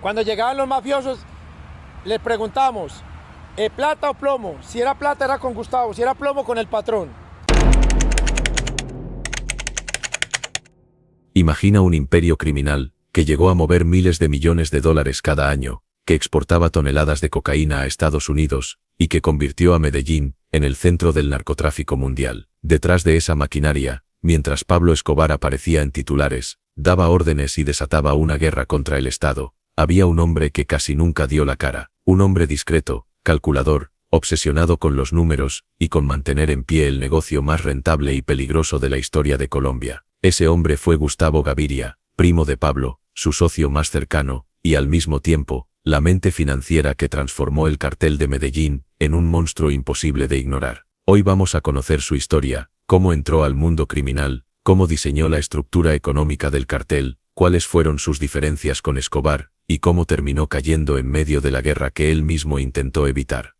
Cuando llegaban los mafiosos, les preguntamos, ¿plata o plomo? Si era plata era con Gustavo, si era plomo con el patrón. Imagina un imperio criminal que llegó a mover miles de millones de dólares cada año, que exportaba toneladas de cocaína a Estados Unidos y que convirtió a Medellín en el centro del narcotráfico mundial. Detrás de esa maquinaria, mientras Pablo Escobar aparecía en titulares, daba órdenes y desataba una guerra contra el Estado, había un hombre que casi nunca dio la cara, un hombre discreto, calculador, obsesionado con los números y con mantener en pie el negocio más rentable y peligroso de la historia de Colombia. Ese hombre fue Gustavo Gaviria, primo de Pablo, su socio más cercano, y al mismo tiempo, la mente financiera que transformó el cartel de Medellín en un monstruo imposible de ignorar. Hoy vamos a conocer su historia, cómo entró al mundo criminal, cómo diseñó la estructura económica del cartel, cuáles fueron sus diferencias con Escobar, y cómo terminó cayendo en medio de la guerra que él mismo intentó evitar.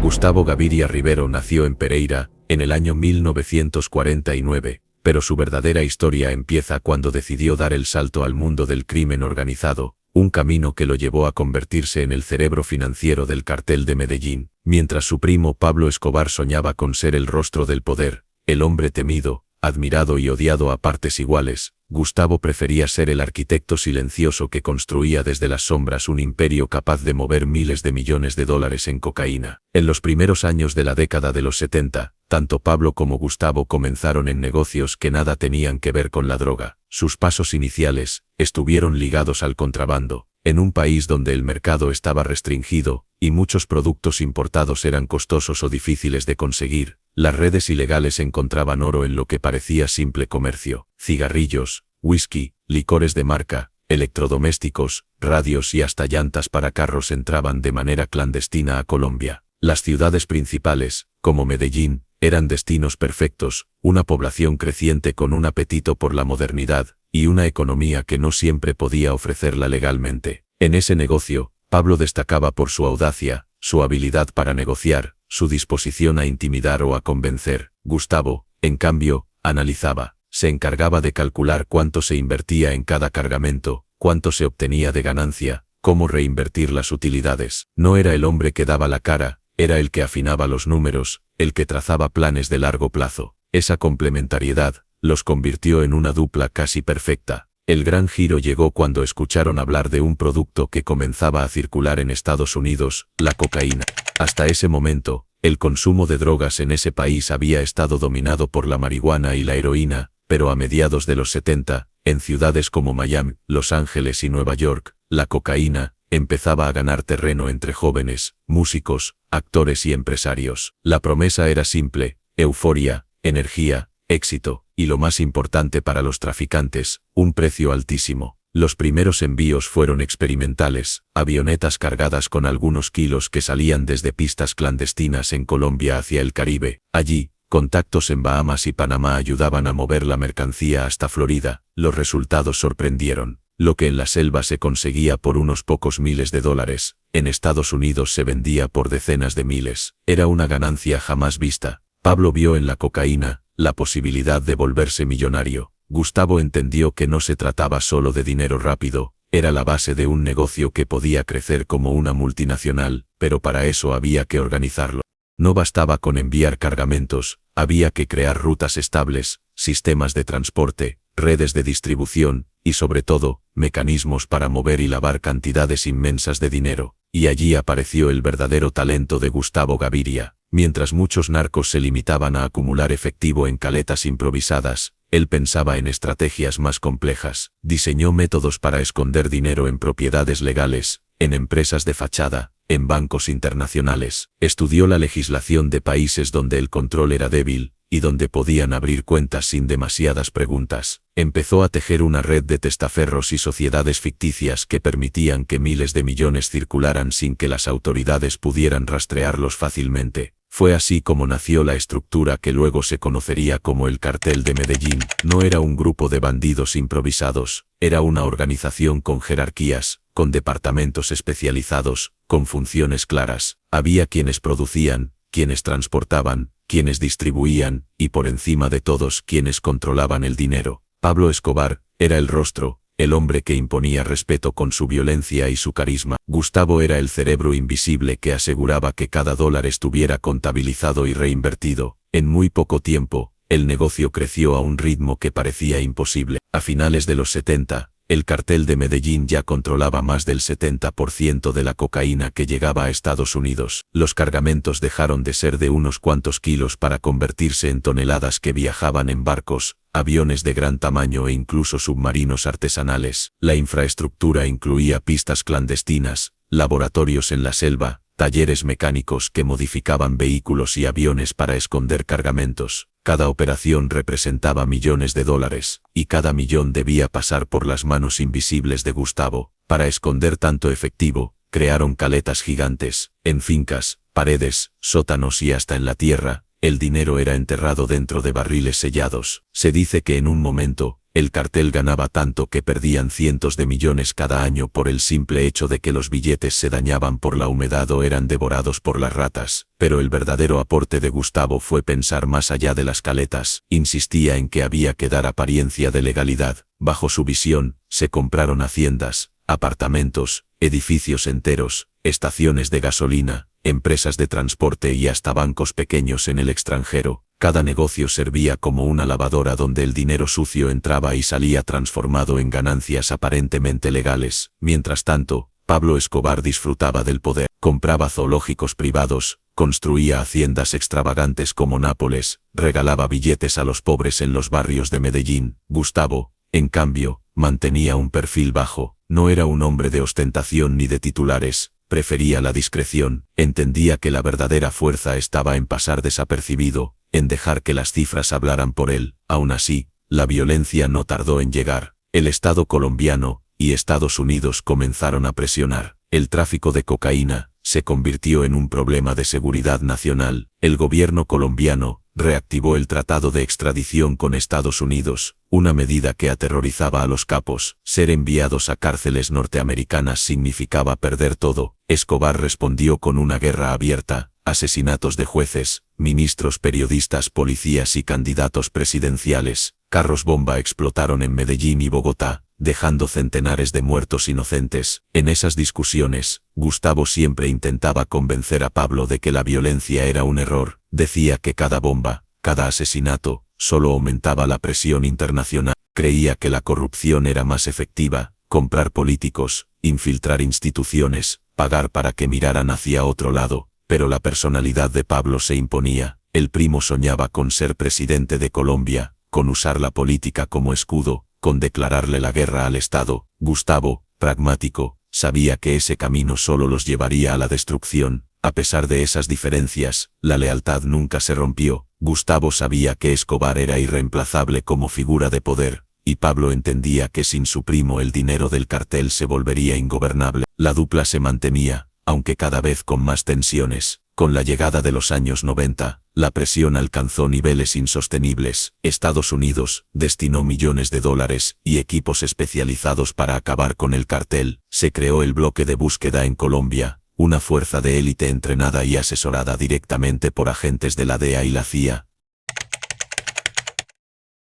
Gustavo Gaviria Rivero nació en Pereira, en el año 1949, pero su verdadera historia empieza cuando decidió dar el salto al mundo del crimen organizado, un camino que lo llevó a convertirse en el cerebro financiero del cartel de Medellín. Mientras su primo Pablo Escobar soñaba con ser el rostro del poder, el hombre temido, admirado y odiado a partes iguales, Gustavo prefería ser el arquitecto silencioso que construía desde las sombras un imperio capaz de mover miles de millones de dólares en cocaína. En los primeros años de la década de los 70, tanto Pablo como Gustavo comenzaron en negocios que nada tenían que ver con la droga. Sus pasos iniciales estuvieron ligados al contrabando, en un país donde el mercado estaba restringido y muchos productos importados eran costosos o difíciles de conseguir. Las redes ilegales encontraban oro en lo que parecía simple comercio: cigarrillos, whisky, licores de marca, electrodomésticos, radios y hasta llantas para carros entraban de manera clandestina a Colombia. Las ciudades principales, como Medellín, eran destinos perfectos, una población creciente con un apetito por la modernidad y una economía que no siempre podía ofrecerla legalmente. En ese negocio, Pablo destacaba por su audacia, su habilidad para negociar, su disposición a intimidar o a convencer. Gustavo, en cambio, analizaba, se encargaba de calcular cuánto se invertía en cada cargamento, cuánto se obtenía de ganancia, cómo reinvertir las utilidades. No era el hombre que daba la cara, era el que afinaba los números, el que trazaba planes de largo plazo. Esa complementariedad los convirtió en una dupla casi perfecta. El gran giro llegó cuando escucharon hablar de un producto que comenzaba a circular en Estados Unidos: la cocaína. Hasta ese momento, el consumo de drogas en ese país había estado dominado por la marihuana y la heroína, pero a mediados de los 70, en ciudades como Miami, Los Ángeles y Nueva York, la cocaína empezaba a ganar terreno entre jóvenes, músicos, actores y empresarios. La promesa era simple: euforia, energía, éxito, y lo más importante para los traficantes, un precio altísimo. Los primeros envíos fueron experimentales, avionetas cargadas con algunos kilos que salían desde pistas clandestinas en Colombia hacia el Caribe. Allí, contactos en Bahamas y Panamá ayudaban a mover la mercancía hasta Florida. Los resultados sorprendieron. Lo que en la selva se conseguía por unos pocos miles de dólares, en Estados Unidos se vendía por decenas de miles. Era una ganancia jamás vista. Pablo vio en la cocaína la posibilidad de volverse millonario. Gustavo entendió que no se trataba solo de dinero rápido, era la base de un negocio que podía crecer como una multinacional, pero para eso había que organizarlo. No bastaba con enviar cargamentos, había que crear rutas estables, sistemas de transporte, redes de distribución y, sobre todo, mecanismos para mover y lavar cantidades inmensas de dinero. Y allí apareció el verdadero talento de Gustavo Gaviria. Mientras muchos narcos se limitaban a acumular efectivo en caletas improvisadas, él pensaba en estrategias más complejas. Diseñó métodos para esconder dinero en propiedades legales, en empresas de fachada, en bancos internacionales. Estudió la legislación de países donde el control era débil y donde podían abrir cuentas sin demasiadas preguntas. Empezó a tejer una red de testaferros y sociedades ficticias que permitían que miles de millones circularan sin que las autoridades pudieran rastrearlos fácilmente. Fue así como nació la estructura que luego se conocería como el Cartel de Medellín. No era un grupo de bandidos improvisados, era una organización con jerarquías, con departamentos especializados, con funciones claras. Había quienes producían, quienes transportaban, quienes distribuían, y por encima de todos quienes controlaban el dinero. Pablo Escobar era el rostro, el hombre que imponía respeto con su violencia y su carisma. Gustavo era el cerebro invisible que aseguraba que cada dólar estuviera contabilizado y reinvertido. En muy poco tiempo, el negocio creció a un ritmo que parecía imposible. A finales de los 70, el cartel de Medellín ya controlaba más del 70% de la cocaína que llegaba a Estados Unidos. Los cargamentos dejaron de ser de unos cuantos kilos para convertirse en toneladas que viajaban en barcos, aviones de gran tamaño e incluso submarinos artesanales. La infraestructura incluía pistas clandestinas, laboratorios en la selva, talleres mecánicos que modificaban vehículos y aviones para esconder cargamentos. Cada operación representaba millones de dólares, y cada millón debía pasar por las manos invisibles de Gustavo. Para esconder tanto efectivo, crearon caletas gigantes, en fincas, paredes, sótanos y hasta en la tierra. El dinero era enterrado dentro de barriles sellados. Se dice que en un momento, el cartel ganaba tanto que perdían cientos de millones cada año por el simple hecho de que los billetes se dañaban por la humedad o eran devorados por las ratas. Pero el verdadero aporte de Gustavo fue pensar más allá de las caletas. Insistía en que había que dar apariencia de legalidad. Bajo su visión, se compraron haciendas, apartamentos, edificios enteros, estaciones de gasolina, empresas de transporte y hasta bancos pequeños en el extranjero. Cada negocio servía como una lavadora donde el dinero sucio entraba y salía transformado en ganancias aparentemente legales. Mientras tanto, Pablo Escobar disfrutaba del poder. Compraba zoológicos privados, construía haciendas extravagantes como Nápoles, regalaba billetes a los pobres en los barrios de Medellín. Gustavo, en cambio, mantenía un perfil bajo. No era un hombre de ostentación ni de titulares. Prefería la discreción. Entendía que la verdadera fuerza estaba en pasar desapercibido, en dejar que las cifras hablaran por él. Aún así, la violencia no tardó en llegar. El Estado colombiano y Estados Unidos comenzaron a presionar. El tráfico de cocaína se convirtió en un problema de seguridad nacional. El gobierno colombiano reactivó el tratado de extradición con Estados Unidos, una medida que aterrorizaba a los capos. Ser enviados a cárceles norteamericanas significaba perder todo. Escobar respondió con una guerra abierta, asesinatos de jueces, ministros, periodistas, policías y candidatos presidenciales. Carros bomba explotaron en Medellín y Bogotá, dejando centenares de muertos inocentes. En esas discusiones, Gustavo siempre intentaba convencer a Pablo de que la violencia era un error. Decía que cada bomba, cada asesinato, solo aumentaba la presión internacional. Creía que la corrupción era más efectiva, comprar políticos, infiltrar instituciones, pagar para que miraran hacia otro lado. Pero la personalidad de Pablo se imponía. El primo soñaba con ser presidente de Colombia, con usar la política como escudo, con declararle la guerra al Estado. Gustavo, pragmático, sabía que ese camino solo los llevaría a la destrucción. A pesar de esas diferencias, la lealtad nunca se rompió. Gustavo sabía que Escobar era irreemplazable como figura de poder, y Pablo entendía que sin su primo el dinero del cartel se volvería ingobernable. La dupla se mantenía, aunque cada vez con más tensiones. Con la llegada de los años 90, la presión alcanzó niveles insostenibles. Estados Unidos destinó millones de dólares y equipos especializados para acabar con el cartel. Se creó el bloque de búsqueda en Colombia, una fuerza de élite entrenada y asesorada directamente por agentes de la DEA y la CIA.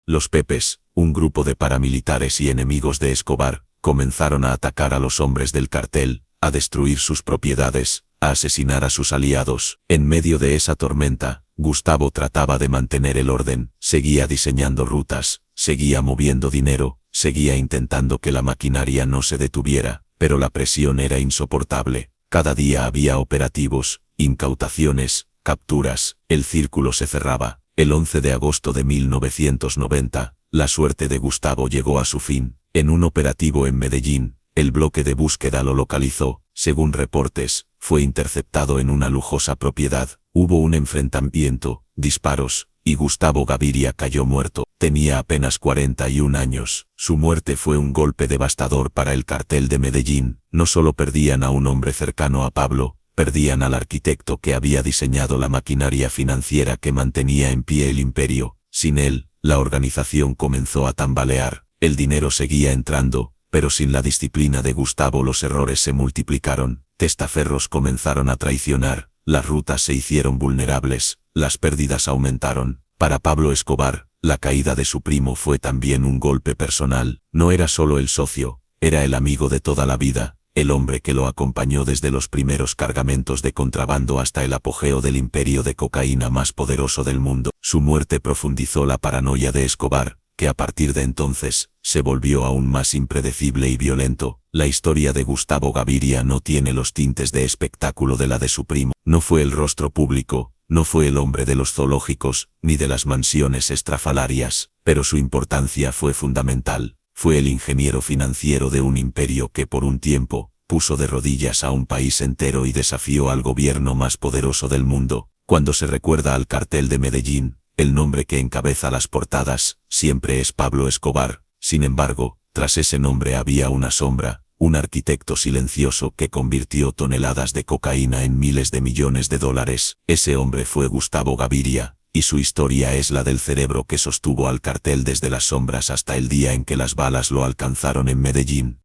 Los Pepes, un grupo de paramilitares y enemigos de Escobar, comenzaron a atacar a los hombres del cartel, a destruir sus propiedades, a asesinar a sus aliados. En medio de esa tormenta, Gustavo trataba de mantener el orden, seguía diseñando rutas, seguía moviendo dinero, seguía intentando que la maquinaria no se detuviera, pero la presión era insoportable. Cada día había operativos, incautaciones, capturas. El círculo se cerraba. El 11 de agosto de 1990, la suerte de Gustavo llegó a su fin. En un operativo en Medellín, el bloque de búsqueda lo localizó. Según reportes, fue interceptado en una lujosa propiedad. Hubo un enfrentamiento, disparos, y Gustavo Gaviria cayó muerto. Tenía apenas 41 años. Su muerte fue un golpe devastador para el cartel de Medellín. No solo perdían a un hombre cercano a Pablo, perdían al arquitecto que había diseñado la maquinaria financiera que mantenía en pie el imperio. Sin él, la organización comenzó a tambalear. El dinero seguía entrando, pero sin la disciplina de Gustavo los errores se multiplicaron. Testaferros comenzaron a traicionar, las rutas se hicieron vulnerables, las pérdidas aumentaron. Para Pablo Escobar, La caída de su primo fue también un golpe personal. No era solo el socio, era el amigo de toda la vida, el hombre que lo acompañó desde los primeros cargamentos de contrabando hasta el apogeo del imperio de cocaína más poderoso del mundo. Su muerte profundizó la paranoia de Escobar, que a partir de entonces, se volvió aún más impredecible y violento. La historia de Gustavo Gaviria no tiene los tintes de espectáculo de la de su primo. No fue el rostro público, no fue el hombre de los zoológicos, ni de las mansiones estrafalarias, pero su importancia fue fundamental. Fue el ingeniero financiero de un imperio que por un tiempo, puso de rodillas a un país entero y desafió al gobierno más poderoso del mundo. Cuando se recuerda al cartel de Medellín, el nombre que encabeza las portadas, siempre es Pablo Escobar. Sin embargo, tras ese nombre había una sombra, un arquitecto silencioso que convirtió toneladas de cocaína en miles de millones de dólares. Ese hombre fue Gustavo Gaviria, y su historia es la del cerebro que sostuvo al cartel desde las sombras hasta el día en que las balas lo alcanzaron en Medellín.